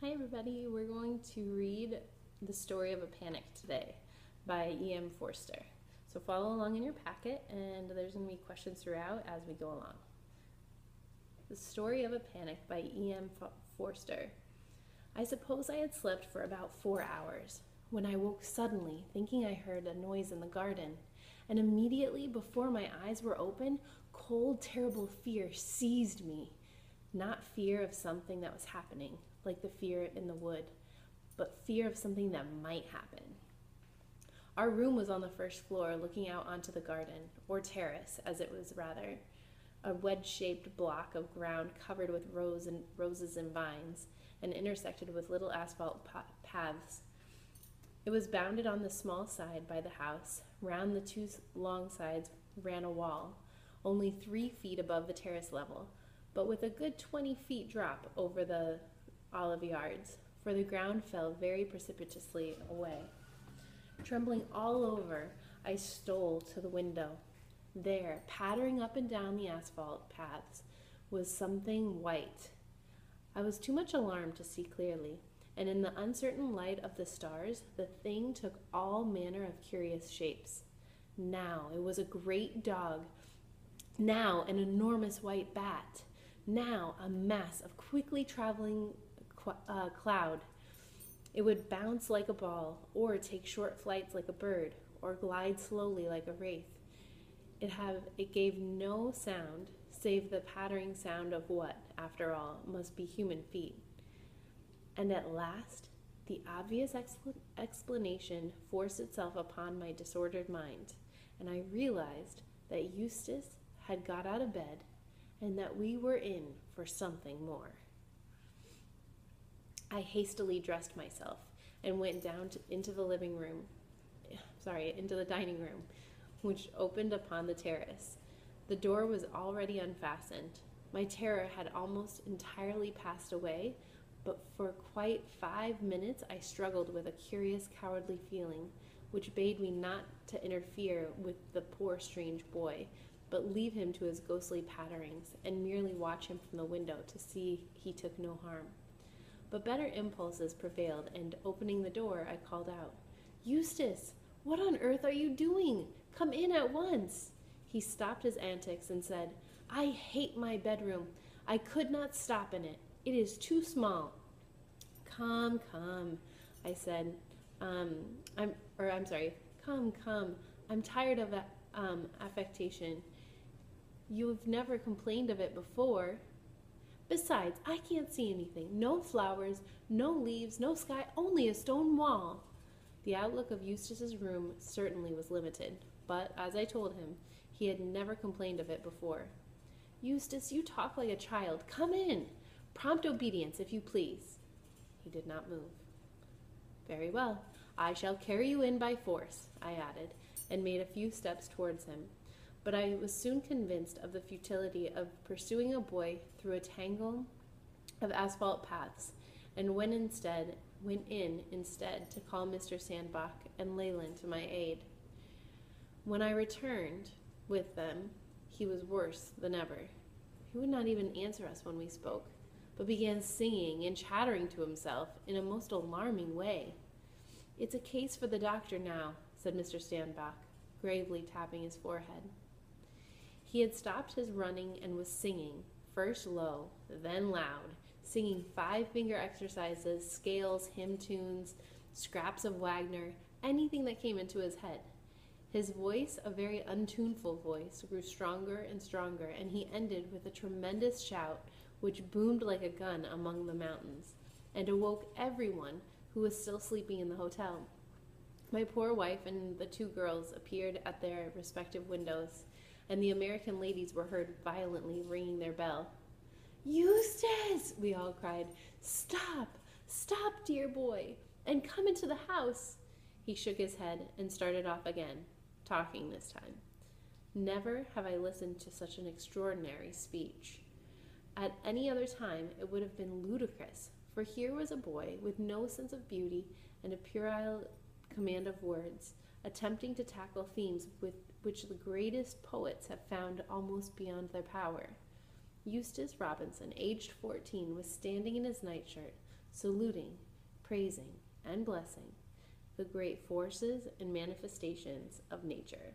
Hi everybody, we're going to read The Story of a Panic today by E.M. Forster. So follow along in your packet and there's going to be questions throughout as we go along. The Story of a Panic by E.M. Forster. I suppose I had slept for about 4 hours when I woke suddenly thinking I heard a noise in the garden, and immediately before my eyes were open, cold, terrible fear seized me. Not fear of something that was happening, like the fear in the wood, but fear of something that might happen. Our room was on the first floor, looking out onto the garden, or terrace, as it was rather, a wedge-shaped block of ground covered with roses and vines, and intersected with little asphalt paths. It was bounded on the small side by the house. Round the two long sides ran a wall, only 3 feet above the terrace level, but with a good 20 feet drop over the olive yards, for the ground fell very precipitously away. Trembling all over, I stole to the window. There, pattering up and down the asphalt paths, was something white. I was too much alarmed to see clearly, and in the uncertain light of the stars, the thing took all manner of curious shapes. Now it was a great dog, now an enormous white bat, now a mass of quickly traveling cloud. It would bounce like a ball, or take short flights like a bird, or glide slowly like a wraith. It gave no sound, save the pattering sound of what, after all, must be human feet. And at last, the obvious explanation forced itself upon my disordered mind, and I realized that Eustace had got out of bed, and that we were in for something more. I hastily dressed myself and went down into the dining room, which opened upon the terrace. The door was already unfastened. My terror had almost entirely passed away, but for quite 5 minutes I struggled with a curious cowardly feeling, which bade me not to interfere with the poor strange boy, but leave him to his ghostly patterings, and merely watch him from the window to see he took no harm. But better impulses prevailed, and opening the door, I called out, "Eustace, what on earth are you doing? Come in at once." He stopped his antics and said, "I hate my bedroom. I could not stop in it. It is too small." Come, I said. Come. I'm tired of affectation. You've never complained of it before. Besides, I can't see anything. No flowers, no leaves, no sky, only a stone wall. The outlook of Eustace's room certainly was limited, but, as I told him, he had never complained of it before. "Eustace, you talk like a child. Come in. Prompt obedience, if you please." He did not move. "Very well. I shall carry you in by force," I added, and made a few steps towards him. But I was soon convinced of the futility of pursuing a boy through a tangle of asphalt paths, and went in instead to call Mr. Sandbach and Leland to my aid. When I returned with them, he was worse than ever. He would not even answer us when we spoke, but began singing and chattering to himself in a most alarming way. "It's a case for the doctor now," said Mr. Sandbach, gravely tapping his forehead. He had stopped his running and was singing, first low, then loud, singing 5-finger exercises, scales, hymn tunes, scraps of Wagner, anything that came into his head. His voice, a very untuneful voice, grew stronger and stronger, and he ended with a tremendous shout which boomed like a gun among the mountains, and awoke everyone who was still sleeping in the hotel. My poor wife and the 2 girls appeared at their respective windows, and the American ladies were heard violently ringing their bell. "Eustace!" we all cried. Stop, dear boy, and come into the house." He shook his head and started off again, talking this time. Never have I listened to such an extraordinary speech. At any other time it would have been ludicrous, for here was a boy with no sense of beauty and a puerile command of words, attempting to tackle themes which the greatest poets have found almost beyond their power. Eustace Robinson, aged 14, was standing in his nightshirt, saluting, praising, and blessing the great forces and manifestations of nature.